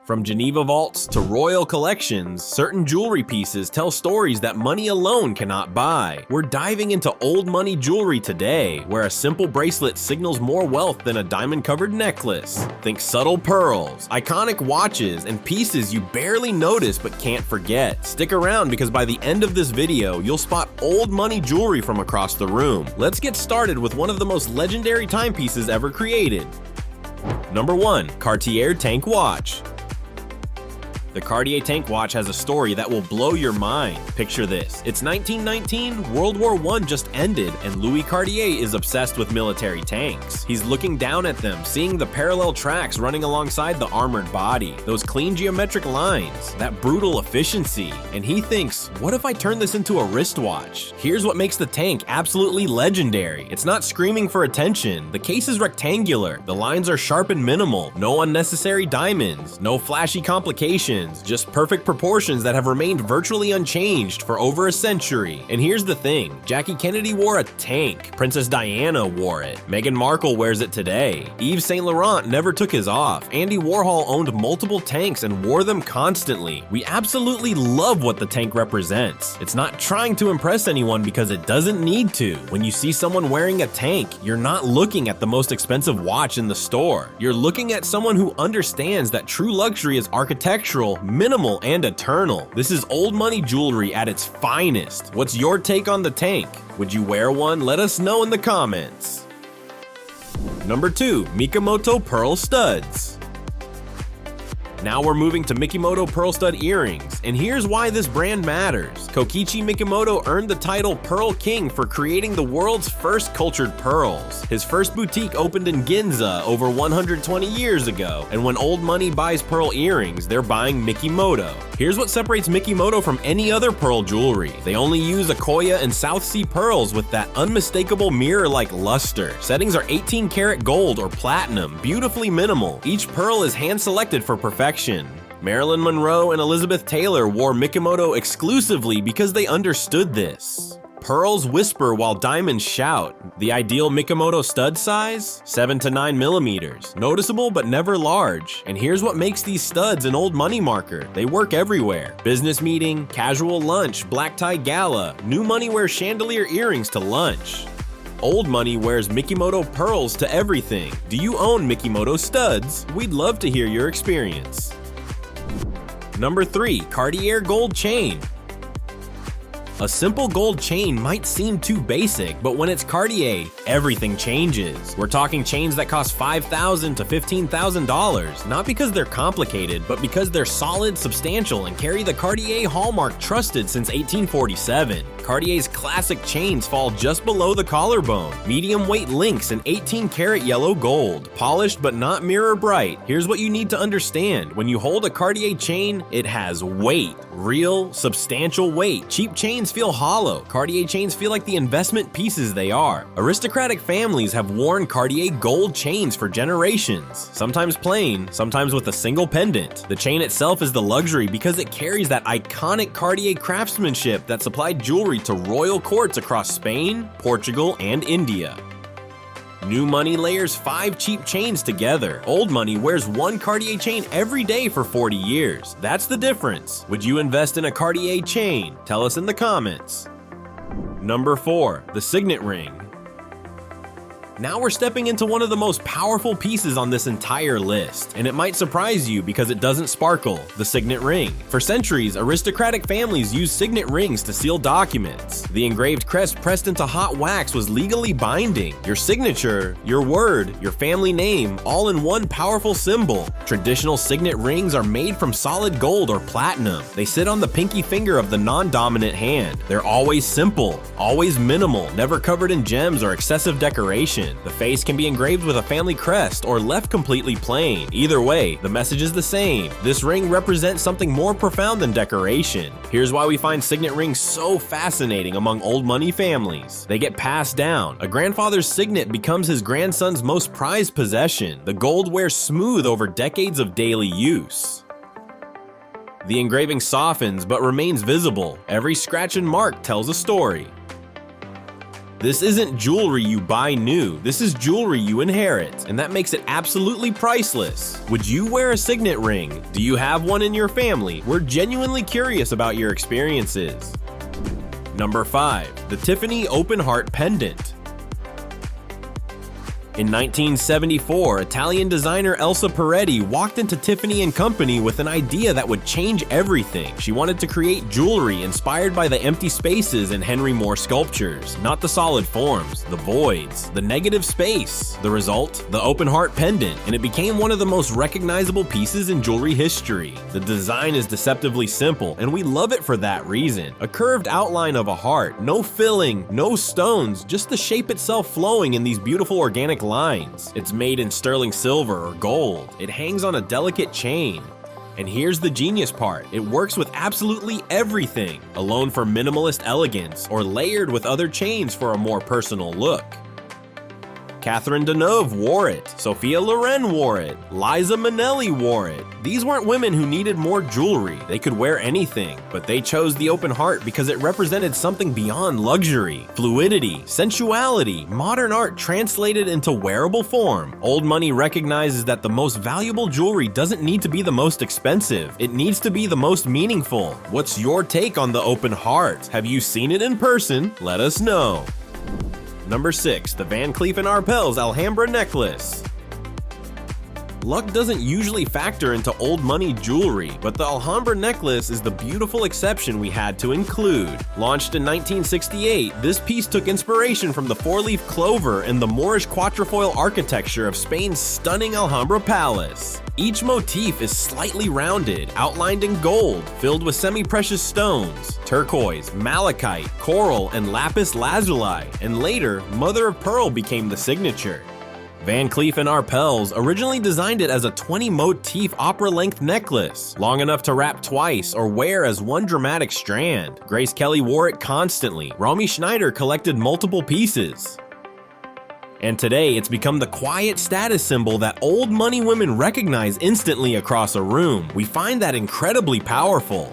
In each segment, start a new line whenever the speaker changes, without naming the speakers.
From Geneva vaults to royal collections, certain jewelry pieces tell stories that money alone cannot buy. We're diving into old money jewelry today, where a simple bracelet signals more wealth than a diamond-covered necklace. Think subtle pearls, iconic watches, and pieces you barely notice but can't forget. Stick around because by the end of this video, you'll spot old money jewelry from across the room. Let's get started with one of the most legendary timepieces ever created. Number 1. Cartier Tank Watch. The Cartier Tank watch has a story that will blow your mind. Picture this. It's 1919, World War I just ended, and Louis Cartier is obsessed with military tanks. He's looking down at them, seeing the parallel tracks running alongside the armored body, those clean geometric lines, that brutal efficiency, and he thinks, what if I turn this into a wristwatch? Here's what makes the tank absolutely legendary. It's not screaming for attention. The case is rectangular, the lines are sharp and minimal, no unnecessary diamonds, no flashy complications, just perfect proportions that have remained virtually unchanged for over a century. And here's the thing, Jackie Kennedy wore a tank, Princess Diana wore it, Meghan Markle wears it today, Yves Saint Laurent never took his off, Andy Warhol owned multiple tanks and wore them constantly. We absolutely love what the tank represents. It's not trying to impress anyone because it doesn't need to. When you see someone wearing a tank, you're not looking at the most expensive watch in the store. You're looking at someone who understands that true luxury is architectural, minimal, and eternal. This is old money jewelry at its finest. What's your take on the tank? Would you wear one? Let us know in the comments. Number 2. Mikimoto Pearl Studs. Now we're moving to Mikimoto Pearl Stud earrings, and here's why this brand matters. Kokichi Mikimoto earned the title Pearl King for creating the world's first cultured pearls. His first boutique opened in Ginza over 120 years ago, and when old money buys pearl earrings, they're buying Mikimoto. Here's what separates Mikimoto from any other pearl jewelry. They only use Akoya and South Sea pearls with that unmistakable mirror-like luster. Settings are 18 karat gold or platinum, beautifully minimal. Each pearl is hand-selected for perfection. Marilyn Monroe and Elizabeth Taylor wore Mikimoto exclusively because they understood this. Pearls whisper while diamonds shout. The ideal Mikimoto stud size? 7 to 9 millimeters. Noticeable but never large. And here's what makes these studs an old money marker. They work everywhere. Business meeting, casual lunch, black tie gala. New money wears chandelier earrings to lunch. Old money wears Mikimoto pearls to everything. Do you own Mikimoto studs? We'd love to hear your experience. Number 3. Cartier Gold Chain. A simple gold chain might seem too basic, but when it's Cartier, everything changes. We're talking chains that cost $5,000 to $15,000, not because they're complicated, but because they're solid, substantial, and carry the Cartier hallmark trusted since 1847. Cartier's classic chains fall just below the collarbone. Medium weight links in 18 karat yellow gold, polished but not mirror bright. Here's what you need to understand. When you hold a Cartier chain, it has weight. Real, substantial weight. Cheap chains feel hollow. Cartier chains feel like the investment pieces they are. Aristocratic families have worn Cartier gold chains for generations, sometimes plain, sometimes with a single pendant. The chain itself is the luxury because it carries that iconic Cartier craftsmanship that supplied jewelry to royal courts across Spain, Portugal, and India. New money layers 5 cheap chains together. Old money wears one Cartier chain every day for 40 years. That's the difference. Would you invest in a Cartier chain? Tell us in the comments. Number 4. The Signet Ring. Now we're stepping into one of the most powerful pieces on this entire list, and it might surprise you because it doesn't sparkle, the signet ring. For centuries, aristocratic families used signet rings to seal documents. The engraved crest pressed into hot wax was legally binding. Your signature, your word, your family name, all in one powerful symbol. Traditional signet rings are made from solid gold or platinum. They sit on the pinky finger of the non-dominant hand. They're always simple, always minimal, never covered in gems or excessive decoration. The face can be engraved with a family crest or left completely plain. Either way, the message is the same. This ring represents something more profound than decoration. Here's why we find signet rings so fascinating among old money families. They get passed down. A grandfather's signet becomes his grandson's most prized possession. The gold wears smooth over decades of daily use. The engraving softens but remains visible. Every scratch and mark tells a story. This isn't jewelry you buy new, this is jewelry you inherit, and that makes it absolutely priceless. Would you wear a signet ring? Do you have one in your family? We're genuinely curious about your experiences. Number 5. The Tiffany Open Heart Pendant. In 1974, Italian designer Elsa Peretti walked into Tiffany & Company with an idea that would change everything. She wanted to create jewelry inspired by the empty spaces in Henry Moore sculptures, not the solid forms, the voids, the negative space. The result? The open heart pendant, and it became one of the most recognizable pieces in jewelry history. The design is deceptively simple, and we love it for that reason. A curved outline of a heart, no filling, no stones, just the shape itself flowing in these beautiful organic lines. It's made in sterling silver or gold. It hangs on a delicate chain. And here's the genius part. It works with absolutely everything. Alone for minimalist elegance, or layered with other chains for a more personal look. Catherine Deneuve wore it, Sophia Loren wore it, Liza Minnelli wore it. These weren't women who needed more jewelry, they could wear anything, but they chose the open heart because it represented something beyond luxury, fluidity, sensuality, modern art translated into wearable form. Old money recognizes that the most valuable jewelry doesn't need to be the most expensive, it needs to be the most meaningful. What's your take on the open heart? Have you seen it in person? Let us know. Number 6. The Van Cleef Arpels Alhambra Necklace. Luck doesn't usually factor into old money jewelry, but the Alhambra necklace is the beautiful exception we had to include. Launched in 1968, this piece took inspiration from the four-leaf clover and the Moorish quatrefoil architecture of Spain's stunning Alhambra Palace. Each motif is slightly rounded, outlined in gold, filled with semi-precious stones, turquoise, malachite, coral, and lapis lazuli, and later, mother of pearl became the signature. Van Cleef & Arpels originally designed it as a 20-motif opera-length necklace, long enough to wrap twice or wear as one dramatic strand. Grace Kelly wore it constantly. Romy Schneider collected multiple pieces. And today, it's become the quiet status symbol that old money women recognize instantly across a room. We find that incredibly powerful.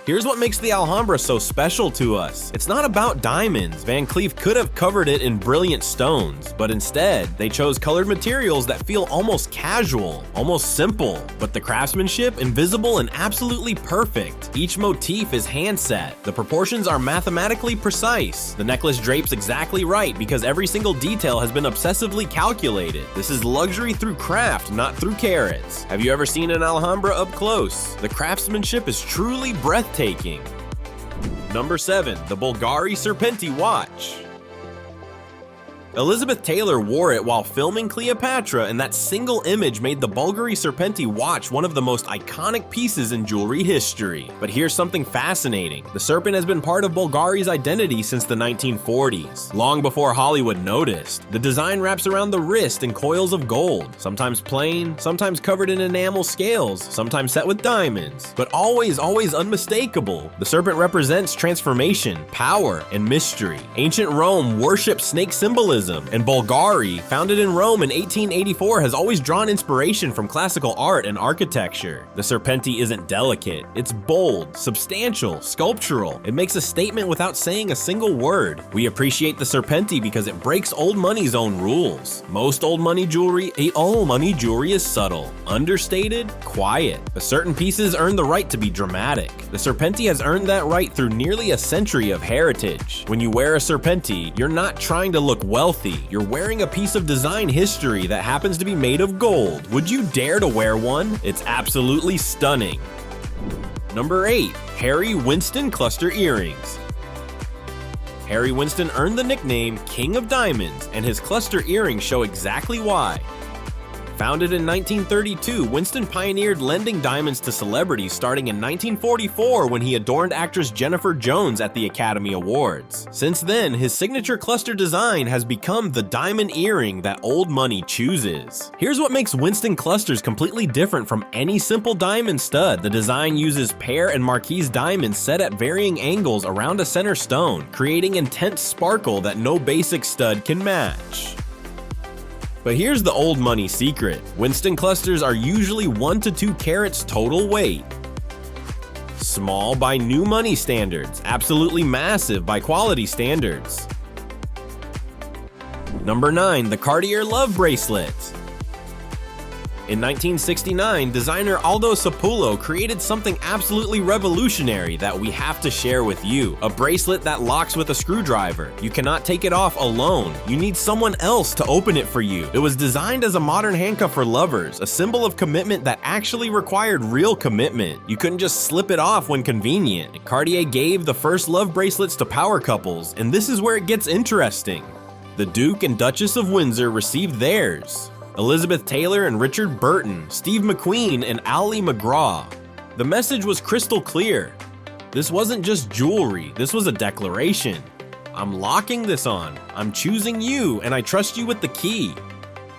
Here's what makes the Alhambra so special to us. It's not about diamonds. Van Cleef could have covered it in brilliant stones, but instead, they chose colored materials that feel almost casual, almost simple, but the craftsmanship invisible and absolutely perfect. Each motif is hand-set. The proportions are mathematically precise. The necklace drapes exactly right because every single detail has been obsessively calculated. This is luxury through craft, not through carats. Have you ever seen an Alhambra up close? The craftsmanship is truly breathtaking. Number 7. The Bulgari Serpenti Watch. Elizabeth Taylor wore it while filming Cleopatra, and that single image made the Bulgari Serpenti watch one of the most iconic pieces in jewelry history. But here's something fascinating. The serpent has been part of Bulgari's identity since the 1940s, long before Hollywood noticed. The design wraps around the wrist in coils of gold, sometimes plain, sometimes covered in enamel scales, sometimes set with diamonds, but always unmistakable. The serpent represents transformation, power, and mystery. Ancient Rome worshipped snake symbolism, and Bulgari, founded in Rome in 1884, has always drawn inspiration from classical art and architecture. The Serpenti isn't delicate, it's bold, substantial, sculptural. It makes a statement without saying a single word. We appreciate the Serpenti because it breaks old money's own rules. Most old money jewelry is subtle, understated, quiet, but certain pieces earn the right to be dramatic. The Serpenti has earned that right through nearly a century of heritage. When you wear a Serpenti, you're not trying to look wealthy, you're wearing a piece of design history that happens to be made of gold. Would you dare to wear one? It's absolutely stunning. Number 8. Harry Winston Cluster Earrings. Harry Winston earned the nickname King of Diamonds, and his cluster earrings show exactly why. Founded in 1932, Winston pioneered lending diamonds to celebrities starting in 1944 when he adorned actress Jennifer Jones at the Academy Awards. Since then, his signature cluster design has become the diamond earring that old money chooses. Here's what makes Winston clusters completely different from any simple diamond stud. The design uses pear and marquise diamonds set at varying angles around a center stone, creating intense sparkle that no basic stud can match. But here's the old money secret. Winston clusters are usually 1 to 2 carats total weight. Small by new money standards, absolutely massive by quality standards. Number 9. The Cartier Love Bracelet. In 1969, designer Aldo Sapullo created something absolutely revolutionary that we have to share with you. A bracelet that locks with a screwdriver. You cannot take it off alone. You need someone else to open it for you. It was designed as a modern handcuff for lovers, a symbol of commitment that actually required real commitment. You couldn't just slip it off when convenient. Cartier gave the first love bracelets to power couples, and this is where it gets interesting. The Duke and Duchess of Windsor received theirs. Elizabeth Taylor and Richard Burton, Steve McQueen and Ali McGraw. The message was crystal clear. This wasn't just jewelry, this was a declaration. I'm locking this on, I'm choosing you, and I trust you with the key.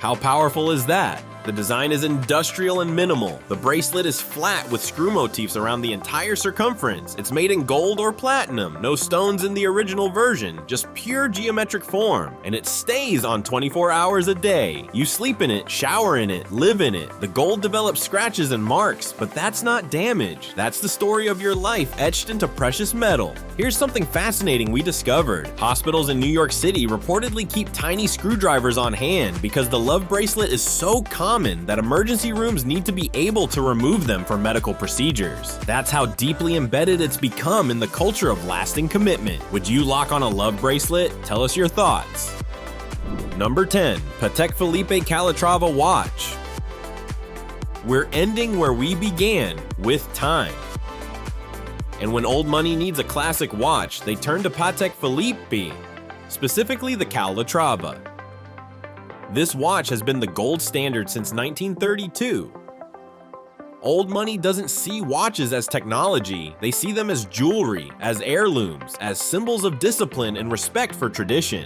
How powerful is that? The design is industrial and minimal. The bracelet is flat with screw motifs around the entire circumference. It's made in gold or platinum, no stones in the original version, just pure geometric form. And it stays on 24 hours a day. You sleep in it, shower in it, live in it. The gold develops scratches and marks, but that's not damage. That's the story of your life etched into precious metal. Here's something fascinating we discovered. Hospitals in New York City reportedly keep tiny screwdrivers on hand because the love bracelet is so common that emergency rooms need to be able to remove them for medical procedures. That's how deeply embedded it's become in the culture of lasting commitment. Would you lock on a love bracelet? Tell us your thoughts. Number 10. Patek Philippe Calatrava watch. We're ending where we began, with time. And when old money needs a classic watch, they turn to Patek Philippe, specifically the Calatrava. This watch has been the gold standard since 1932. Old money doesn't see watches as technology, they see them as jewelry, as heirlooms, as symbols of discipline and respect for tradition.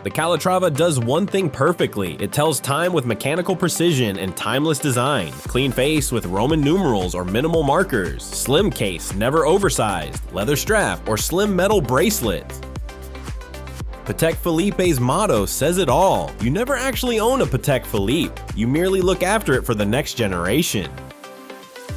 The Calatrava does one thing perfectly. It tells time with mechanical precision and timeless design. Clean face with Roman numerals or minimal markers. Slim case, never oversized. Leather strap or slim metal bracelet. Patek Philippe's motto says it all. You never actually own a Patek Philippe. You merely look after it for the next generation.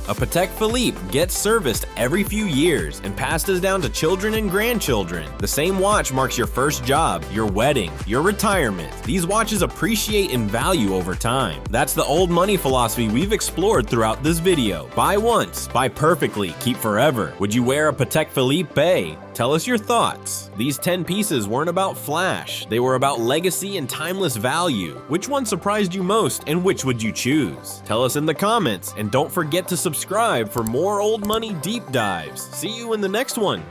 A Patek Philippe gets serviced every few years and passes down to children and grandchildren. The same watch marks your first job, your wedding, your retirement. These watches appreciate in value over time. That's the old money philosophy we've explored throughout this video. Buy once, buy perfectly, keep forever. Would you wear a Patek Philippe? Tell us your thoughts. These 10 pieces weren't about flash. They were about legacy and timeless value. Which one surprised you most and which would you choose? Tell us in the comments and don't forget to subscribe for more old money deep dives. See you in the next one.